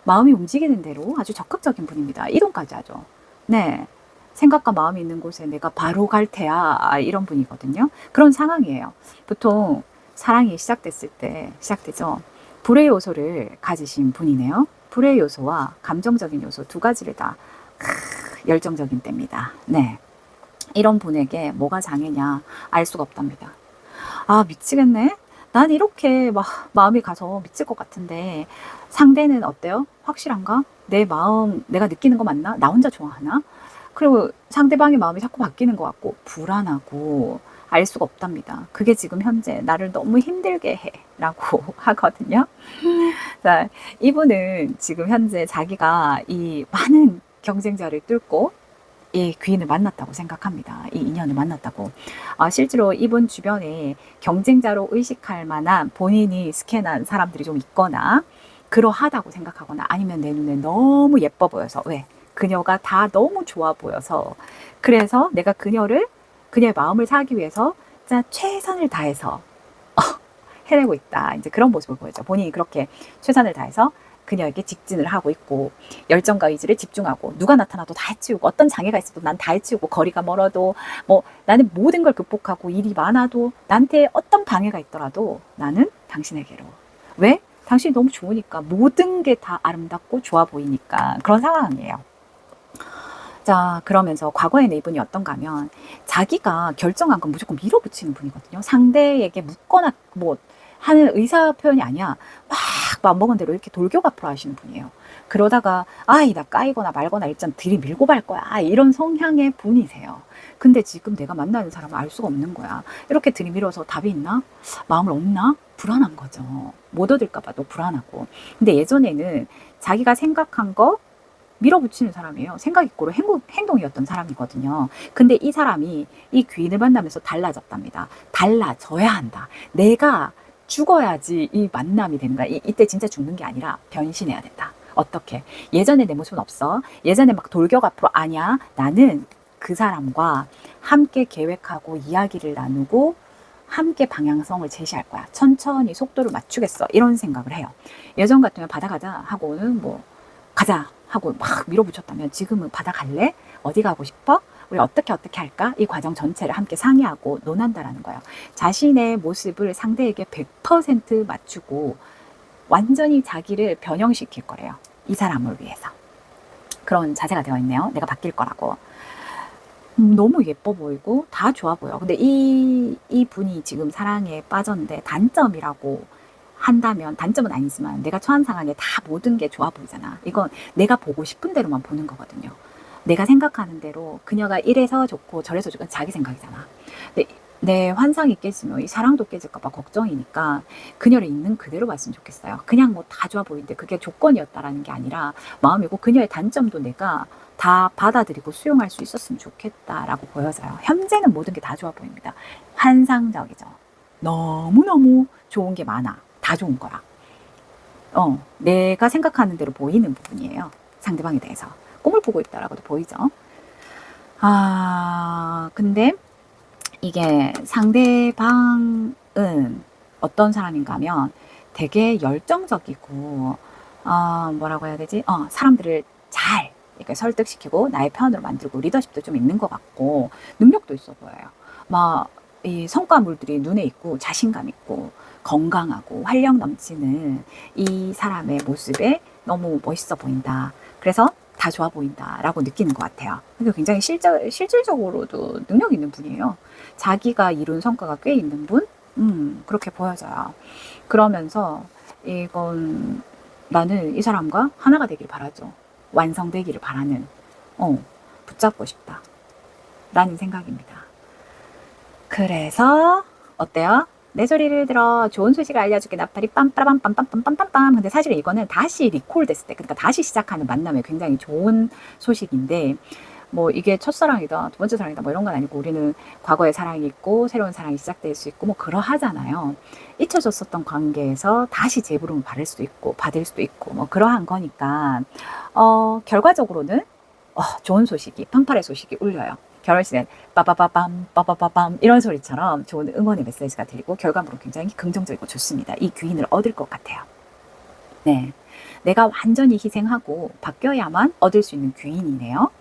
마음이 움직이는 대로 아주 적극적인 분입니다. 이동까지 하죠. 네. 생각과 마음이 있는 곳에 내가 바로 갈 테야. 이런 분이거든요. 그런 상황이에요. 보통 사랑이 시작되죠. 불의 요소를 가지신 분이네요. 불의 요소와 감정적인 요소 두 가지를 다 열정적인 때입니다. 네. 이런 분에게 뭐가 장애냐 알 수가 없답니다. 아, 미치겠네. 난 이렇게 막 마음이 가서 미칠 것 같은데 상대는 어때요? 확실한가? 내 마음 내가 느끼는 거 맞나? 나 혼자 좋아하나? 그리고 상대방의 마음이 자꾸 바뀌는 것 같고 불안하고 알 수가 없답니다. 그게 지금 현재 나를 너무 힘들게 해 라고 하거든요. 자, 이분은 지금 현재 자기가 이 많은 경쟁자를 뚫고 이 귀인을 만났다고 생각합니다. 이 인연을 만났다고. 실제로 이분 주변에 경쟁자로 의식할 만한 본인이 스캔한 사람들이 좀 있거나 그러하다고 생각하거나 아니면 내 눈에 너무 예뻐 보여서 왜? 그녀가 다 너무 좋아 보여서 그래서 내가 그녀의 마음을 사기 위해서 진짜 최선을 다해서 해내고 있다. 이제 그런 모습을 보여줘. 본인이 그렇게 최선을 다해서 그녀에게 직진을 하고 있고 열정과 의지를 집중하고 누가 나타나도 다 해치우고 어떤 장애가 있어도 난 다 해치우고 거리가 멀어도 뭐 나는 모든 걸 극복하고 일이 많아도 나한테 어떤 방해가 있더라도 나는 당신에게로. 왜? 당신이 너무 좋으니까 모든 게 다 아름답고 좋아 보이니까 그런 상황이에요. 자, 그러면서 과거에는 이분이 어떤가 하면 자기가 결정한 건 무조건 밀어붙이는 분이거든요. 상대에게 묻거나 뭐 하는 의사 표현이 아니야. 막 맘먹은 대로 이렇게 돌격 앞으로 하시는 분이에요. 그러다가 나 까이거나 말거나 일단 들이밀고 말 거야. 이런 성향의 분이세요. 근데 지금 내가 만나는 사람을 알 수가 없는 거야. 이렇게 들이밀어서 답이 있나? 마음을 얻나? 불안한 거죠. 못 얻을까 봐도 불안하고. 근데 예전에는 자기가 생각한 거 밀어붙이는 사람이에요. 생각 있고로 행동이었던 사람이거든요. 근데 이 사람이 이 귀인을 만나면서 달라졌답니다. 달라져야 한다. 내가 죽어야지 이 만남이 되는 거야. 이때 진짜 죽는 게 아니라 변신해야 된다. 어떻게? 예전에 내 모습은 없어. 예전에 막 돌격 앞으로 아니야. 나는 그 사람과 함께 계획하고 이야기를 나누고 함께 방향성을 제시할 거야. 천천히 속도를 맞추겠어. 이런 생각을 해요. 예전 같으면 받아가자 하고는 뭐 가자 하고 막 밀어붙였다면 지금은 받아갈래? 어디 가고 싶어? 우리 어떻게 할까? 이 과정 전체를 함께 상의하고 논한다라는 거예요. 자신의 모습을 상대에게 100% 맞추고 완전히 자기를 변형시킬 거래요. 이 사람을 위해서. 그런 자세가 되어 있네요. 내가 바뀔 거라고. 너무 예뻐 보이고 다 좋아 보여. 근데 이 분이 지금 사랑에 빠졌는데 단점이라고 한다면 단점은 아니지만 내가 처한 상황에 다 모든 게 좋아 보이잖아. 이건 내가 보고 싶은 대로만 보는 거거든요. 내가 생각하는 대로 그녀가 이래서 좋고 저래서 좋고 자기 생각이잖아. 근데 내 환상이 깨지면 이 사랑도 깨질까봐 걱정이니까 그녀를 있는 그대로 봤으면 좋겠어요. 그냥 뭐 다 좋아 보이는데 그게 조건이었다라는 게 아니라 마음이고 그녀의 단점도 내가 다 받아들이고 수용할 수 있었으면 좋겠다라고 보여져요. 현재는 모든 게 다 좋아 보입니다. 환상적이죠. 너무너무 좋은 게 많아. 다 좋은 거라. 내가 생각하는 대로 보이는 부분이에요. 상대방에 대해서. 꿈을 꾸고 있다라고도 보이죠. 근데 이게 상대방은 어떤 사람인가 하면 되게 열정적이고, 뭐라고 해야 되지? 사람들을 잘 이렇게 설득시키고 나의 편으로 만들고 리더십도 좀 있는 것 같고, 능력도 있어 보여요. 이 성과물들이 눈에 있고, 자신감 있고, 건강하고, 활력 넘치는 이 사람의 모습에 너무 멋있어 보인다. 그래서 다 좋아 보인다라고 느끼는 것 같아요. 그리고 굉장히 실질적으로도 능력 있는 분이에요. 자기가 이룬 성과가 꽤 있는 분? 그렇게 보여져요. 그러면서 이건 나는 이 사람과 하나가 되길 바라죠. 완성되기를 바라는, 붙잡고 싶다. 라는 생각입니다. 그래서 어때요? 내 소리를 들어 좋은 소식을 알려줄게 나팔이 빰빠밤 빰빰빰빰빰빰. 근데 사실 이거는 다시 리콜 됐을 때, 그러니까 다시 시작하는 만남에 굉장히 좋은 소식인데, 뭐 이게 첫사랑이다 두 번째 사랑이다 뭐 이런 건 아니고 우리는 과거의 사랑이 있고 새로운 사랑이 시작될 수 있고 뭐 그러하잖아요. 잊혀졌었던 관계에서 다시 재부름을 받을 수도 있고 뭐 그러한 거니까 결과적으로는 좋은 소식이 판파의 소식이 울려요. 결혼식엔 빠바바밤 빠바바밤 이런 소리처럼 좋은 응원의 메시지가 들리고 결과물은 굉장히 긍정적이고 좋습니다. 이 귀인을 얻을 것 같아요. 네, 내가 완전히 희생하고 바뀌어야만 얻을 수 있는 귀인이네요.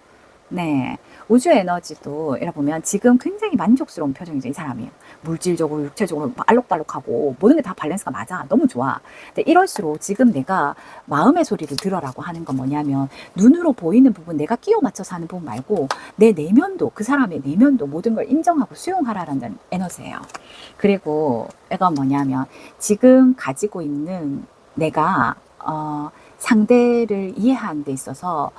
네, 우주 에너지도 이라 보면 지금 굉장히 만족스러운 표정이죠. 이 사람이 물질적으로 육체적으로 알록달록하고 모든 게 다 밸런스가 맞아. 너무 좋아. 근데 이럴수록 지금 내가 마음의 소리를 들어라고 하는 건 뭐냐면 눈으로 보이는 부분 내가 끼워 맞춰서 하는 부분 말고 내 내면도 그 사람의 내면도 모든 걸 인정하고 수용하라는 에너지예요. 그리고 이건 뭐냐면 지금 가지고 있는 내가 상대를 이해하는 데 있어서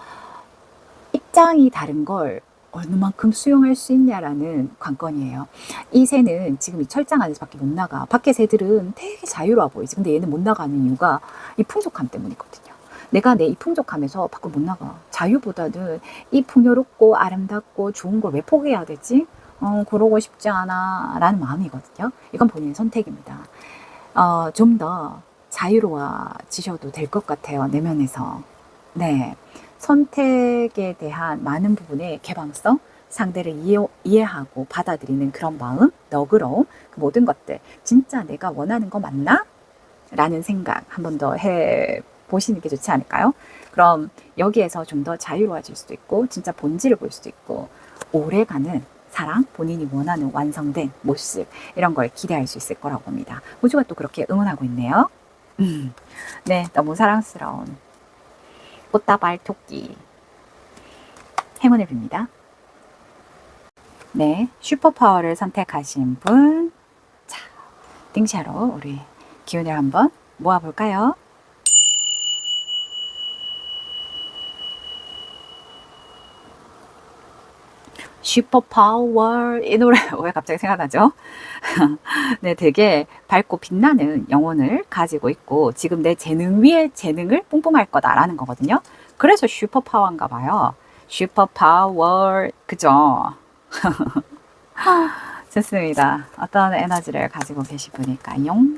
입장이 다른 걸 얼마만큼 수용할 수 있냐라는 관건이에요. 이 새는 지금 이 철장 안에서밖에 못 나가. 밖에 새들은 되게 자유로워 보이지. 근데 얘는 못 나가는 이유가 이 풍족함 때문이거든요. 내가 내 이 풍족함에서 밖으로 못 나가. 자유보다는 이 풍요롭고 아름답고 좋은 걸 왜 포기해야 되지? 그러고 싶지 않아 라는 마음이거든요. 이건 본인의 선택입니다. 좀 더 자유로워지셔도 될 것 같아요. 내면에서. 네. 선택에 대한 많은 부분의 개방성, 상대를 이해하고 받아들이는 그런 마음, 너그러움, 그 모든 것들. 진짜 내가 원하는 거 맞나? 라는 생각 한 번 더 해보시는 게 좋지 않을까요? 그럼 여기에서 좀 더 자유로워질 수도 있고, 진짜 본질을 볼 수도 있고, 오래가는 사랑, 본인이 원하는 완성된 모습, 이런 걸 기대할 수 있을 거라고 봅니다. 우주가 또 그렇게 응원하고 있네요. 네, 너무 사랑스러운 꽃다발 토끼. 행운을 빕니다. 네, 슈퍼파워를 선택하신 분. 자, 띵샤로 우리 기운을 한번 모아볼까요? 슈퍼파워. 이 노래 왜 갑자기 생각나죠? 네, 되게 밝고 빛나는 영혼을 가지고 있고 지금 내 재능 위에 재능을 뿜뿜할 거다라는 거거든요. 그래서 슈퍼파워인가 봐요. 슈퍼파워. 그죠? 좋습니다. 어떤 에너지를 가지고 계신 분일까요? 용.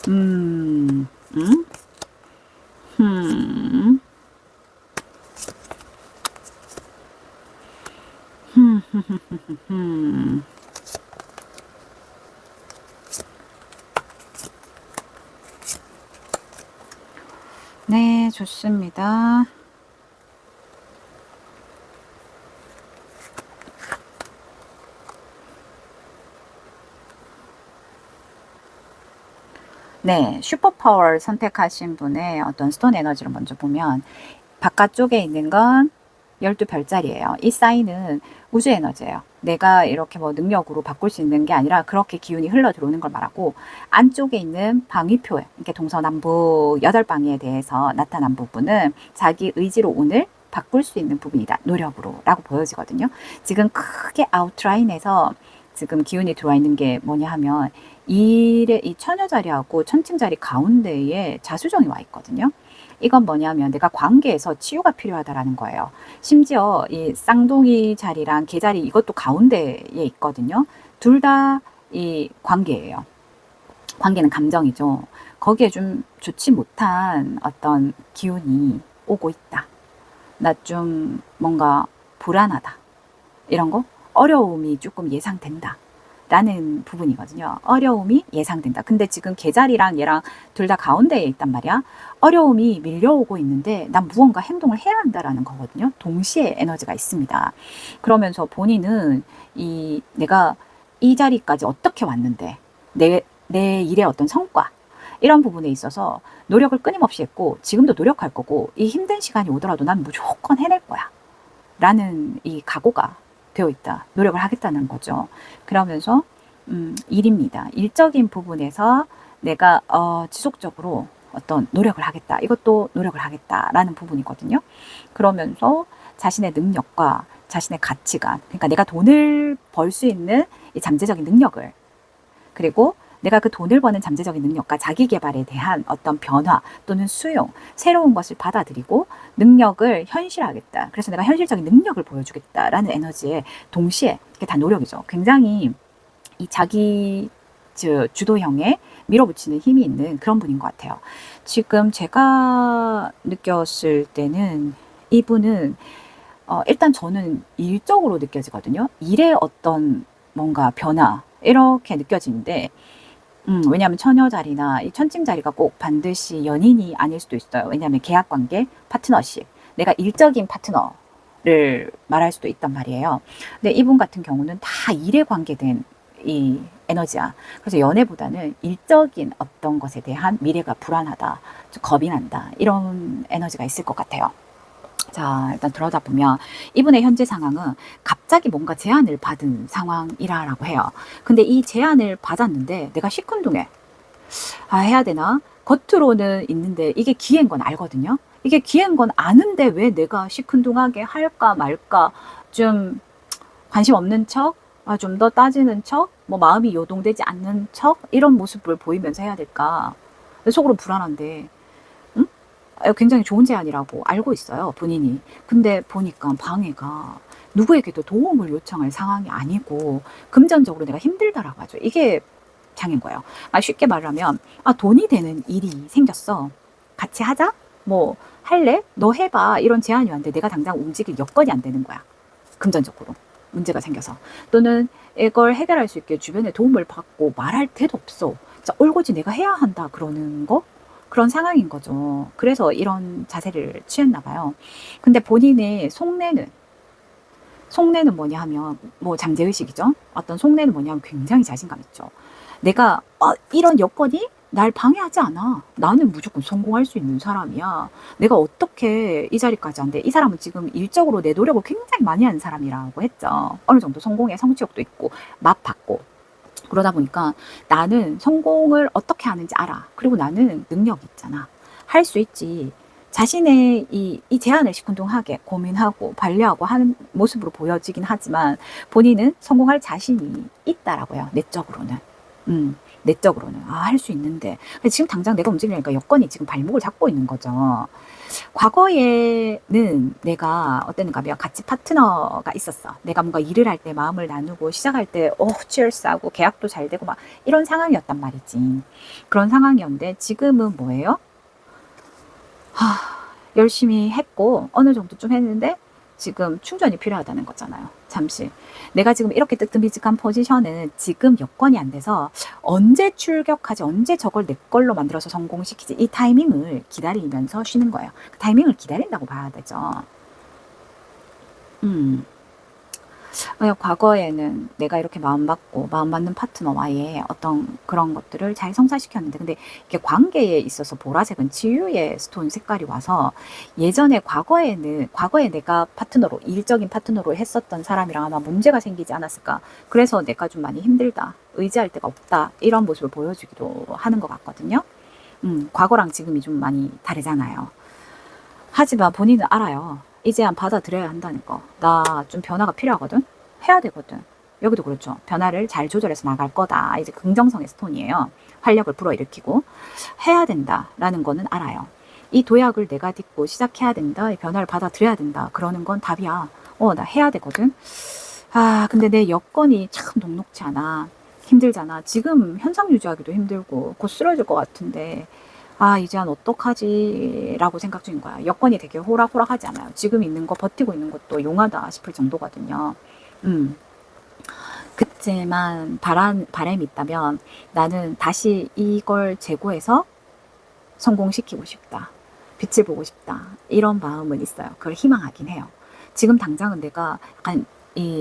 음, 음, 음, 음. 네, 좋습니다. 네, 슈퍼파워를 선택하신 분의 어떤 스톤 에너지를 먼저 보면 바깥쪽에 있는 건 12별짜리예요. 이 사인은 우주 에너지예요. 내가 이렇게 뭐 능력으로 바꿀 수 있는 게 아니라 그렇게 기운이 흘러 들어오는 걸 말하고 안쪽에 있는 방위표, 이렇게 동서남북 8방위에 대해서 나타난 부분은 자기 의지로 오늘 바꿀 수 있는 부분이다. 노력으로 라고 보여지거든요. 지금 크게 아웃라인에서 지금 기운이 들어와 있는 게 뭐냐 하면 이 처녀 자리하고 천칭 자리 가운데에 자수정이 와 있거든요. 이건 뭐냐면 내가 관계에서 치유가 필요하다라는 거예요. 심지어 이 쌍둥이 자리랑 개자리 이것도 가운데에 있거든요. 둘 다 이 관계예요. 관계는 감정이죠. 거기에 좀 좋지 못한 어떤 기운이 오고 있다. 나 좀 뭔가 불안하다. 이런 거 어려움이 조금 예상된다. 라는 부분이거든요. 어려움이 예상된다. 근데 지금 개자리랑 얘랑 둘 다 가운데에 있단 말이야. 어려움이 밀려오고 있는데 난 무언가 행동을 해야 한다라는 거거든요. 동시에 에너지가 있습니다. 그러면서 본인은 내가 이 자리까지 어떻게 왔는데 내 일의 어떤 성과 이런 부분에 있어서 노력을 끊임없이 했고 지금도 노력할 거고 이 힘든 시간이 오더라도 난 무조건 해낼 거야. 라는 이 각오가 되어 있다. 노력을 하겠다는 거죠. 그러면서 일입니다. 일적인 부분에서 내가 지속적으로 어떤 노력을 하겠다. 이것도 노력을 하겠다라는 부분이거든요. 그러면서 자신의 능력과 자신의 가치관, 그러니까 내가 돈을 벌 수 있는 이 잠재적인 능력을, 그리고 내가 그 돈을 버는 잠재적인 능력과 자기 개발에 대한 어떤 변화 또는 수용, 새로운 것을 받아들이고 능력을 현실화하겠다. 그래서 내가 현실적인 능력을 보여주겠다라는 에너지에 동시에 이게 다 노력이죠. 굉장히 이 자기 주도형에 밀어붙이는 힘이 있는 그런 분인 것 같아요. 지금 제가 느꼈을 때는 이분은 일단 저는 일적으로 느껴지거든요. 일의 어떤 뭔가 변화 이렇게 느껴지는데 왜냐하면 처녀 자리나 이 천칭 자리가 꼭 반드시 연인이 아닐 수도 있어요. 왜냐하면 계약 관계, 파트너십, 내가 일적인 파트너를 말할 수도 있단 말이에요. 근데 이분 같은 경우는 다 일에 관계된 이 에너지야. 그래서 연애보다는 일적인 어떤 것에 대한 미래가 불안하다, 좀 겁이 난다, 이런 에너지가 있을 것 같아요. 자, 일단 들어다 보면 이분의 현재 상황은 갑자기 뭔가 제안을 받은 상황이라고 해요. 근데 이 제안을 받았는데 내가 시큰둥해. 해야 되나? 겉으로는 있는데 이게 기회인 건 알거든요. 이게 기회인 건 아는데 왜 내가 시큰둥하게 할까 말까, 좀 관심 없는 척, 좀 더 따지는 척, 뭐 마음이 요동되지 않는 척, 이런 모습을 보이면서 해야 될까? 속으로 불안한데, 응? 굉장히 좋은 제안이라고 알고 있어요, 본인이. 근데 보니까 방해가 누구에게도 도움을 요청할 상황이 아니고 금전적으로 내가 힘들다라고 하죠. 이게 장인 거예요. 쉽게 말하면, 돈이 되는 일이 생겼어. 같이 하자? 뭐 할래? 너 해봐. 이런 제안이 왔는데 내가 당장 움직일 여건이 안 되는 거야. 금전적으로 문제가 생겨서. 또는 이걸 해결할 수 있게 주변에 도움을 받고 말할 데도 없어. 진짜 올고지 내가 해야 한다 그러는 거? 그런 상황인 거죠. 그래서 이런 자세를 취했나 봐요. 근데 본인의 속내는 뭐냐 하면, 뭐 잠재의식이죠. 어떤 속내는 뭐냐 하면 굉장히 자신감 있죠. 내가 이런 여건이 날 방해하지 않아. 나는 무조건 성공할 수 있는 사람이야. 내가 어떻게 이 자리까지 안 돼? 이 사람은 지금 일적으로 내 노력을 굉장히 많이 하는 사람이라고 했죠. 어느 정도 성공의 성취욕도 있고 맛봤고. 그러다 보니까 나는 성공을 어떻게 하는지 알아. 그리고 나는 능력이 있잖아. 할 수 있지. 자신의 이 제안을 시큰둥하게 고민하고 반려하고 하는 모습으로 보여지긴 하지만 본인은 성공할 자신이 있다라고요. 내적으로는. 내적으로는. 할 수 있는데. 근데 지금 당장 내가 움직이려니까 여건이 지금 발목을 잡고 있는 거죠. 과거에는 내가 어땠는가 하면 같이 파트너가 있었어. 내가 뭔가 일을 할 때 마음을 나누고 시작할 때 치얼스하고 계약도 잘 되고 막 이런 상황이었단 말이지. 그런 상황이었는데 지금은 뭐예요? 열심히 했고 어느 정도 좀 했는데 지금 충전이 필요하다는 거잖아요. 잠시. 내가 지금 이렇게 뜨뜻미직한 포지션은 지금 여건이 안 돼서 언제 출격하지, 언제 저걸 내 걸로 만들어서 성공시키지, 이 타이밍을 기다리면서 쉬는 거예요. 그 타이밍을 기다린다고 봐야 되죠. 과거에는 내가 이렇게 마음 맞는 파트너와의 어떤 그런 것들을 잘 성사시켰는데, 근데 이게 관계에 있어서 보라색은 치유의 스톤 색깔이 와서 예전에 과거에 내가 파트너로, 일적인 파트너로 했었던 사람이랑 아마 문제가 생기지 않았을까. 그래서 내가 좀 많이 힘들다, 의지할 데가 없다, 이런 모습을 보여주기도 하는 것 같거든요. 과거랑 지금이 좀 많이 다르잖아요. 하지만 본인은 알아요. 이 제안 받아들여야 한다는 거. 나 좀 변화가 필요하거든. 해야 되거든. 여기도 그렇죠. 변화를 잘 조절해서 나갈 거다. 이제 긍정성의 스톤이에요. 활력을 불어일으키고 해야 된다라는 거는 알아요. 이 도약을 내가 딛고 시작해야 된다. 이 변화를 받아들여야 된다. 그러는 건 답이야. 나 해야 되거든. 근데 내 여건이 참 녹록지 않아. 힘들잖아. 지금 현상 유지하기도 힘들고 곧 쓰러질 것 같은데 이제 한 어떡하지? 라고 생각 중인 거야. 여건이 되게 호락호락하지 않아요. 지금 있는 거 버티고 있는 것도 용하다 싶을 정도거든요. 그치만 바람이 있다면 나는 다시 이걸 재고해서 성공시키고 싶다. 빛을 보고 싶다. 이런 마음은 있어요. 그걸 희망하긴 해요. 지금 당장은 내가 약간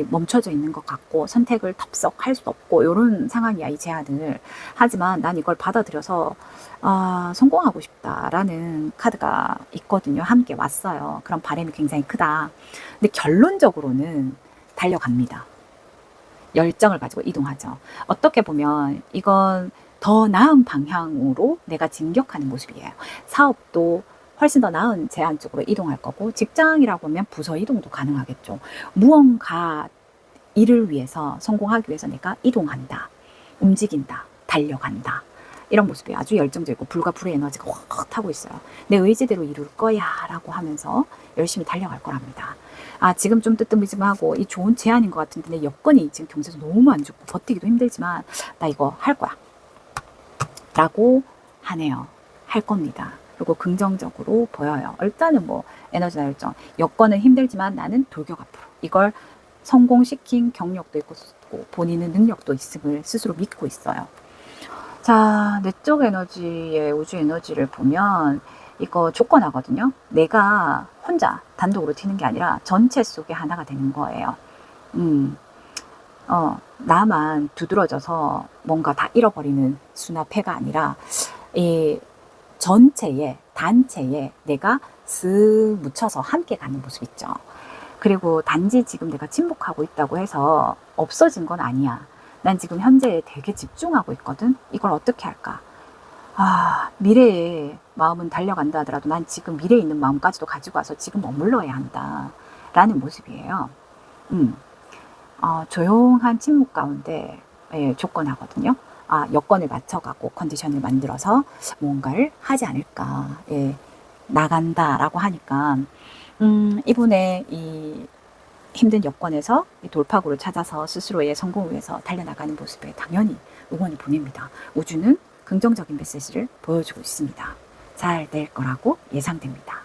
멈춰져 있는 것 같고 선택을 덥석 할 수 없고 이런 상황이야, 이 제안을. 하지만 난 이걸 받아들여서 성공하고 싶다라는 카드가 있거든요. 함께 왔어요. 그런 바람이 굉장히 크다. 근데 결론적으로는 달려갑니다. 열정을 가지고 이동하죠. 어떻게 보면 이건 더 나은 방향으로 내가 진격하는 모습이에요. 사업도 훨씬 더 나은 제안 쪽으로 이동할 거고, 직장이라고 하면 부서 이동도 가능하겠죠. 무언가 일을 위해서, 성공하기 위해서 내가 이동한다, 움직인다, 달려간다, 이런 모습이 아주 열정적이고 불과 불의 에너지가 확 타고 있어요. 내 의지대로 이룰 거야 라고 하면서 열심히 달려갈 거랍니다. 지금 좀 뜨뜻미지근하고 이 좋은 제안인 것 같은데 내 여건이 지금 경제에서 너무 안 좋고 버티기도 힘들지만 나 이거 할 거야 라고 하네요. 할 겁니다. 그리고 긍정적으로 보여요. 일단은 뭐 에너지나 열정, 여건은 힘들지만 나는 돌격 앞으로, 이걸 성공시킨 경력도 있고 본인은 능력도 있음을 스스로 믿고 있어요. 자, 내적 에너지의 우주 에너지를 보면 이거 조건하거든요. 내가 혼자 단독으로 튀는 게 아니라 전체 속에 하나가 되는 거예요. 나만 두드러져서 뭔가 다 잃어버리는 수납해가 아니라 이 전체에, 단체에 내가 쓱 묻혀서 함께 가는 모습 있죠. 그리고 단지 지금 내가 침묵하고 있다고 해서 없어진 건 아니야. 난 지금 현재에 되게 집중하고 있거든. 이걸 어떻게 할까? 미래에 마음은 달려간다 하더라도 난 지금 미래에 있는 마음까지도 가지고 와서 지금 머물러야 한다 라는 모습이에요. 음. 조용한 침묵 가운데 조건하거든요. 여건을 맞춰가고 컨디션을 만들어서 뭔가를 하지 않을까. 나간다라고 하니까 이분의 이 힘든 여건에서 이 돌파구를 찾아서 스스로의 성공을 위해서 달려나가는 모습에 당연히 응원을 보냅니다. 우주는 긍정적인 메시지를 보여주고 있습니다. 잘 될 거라고 예상됩니다.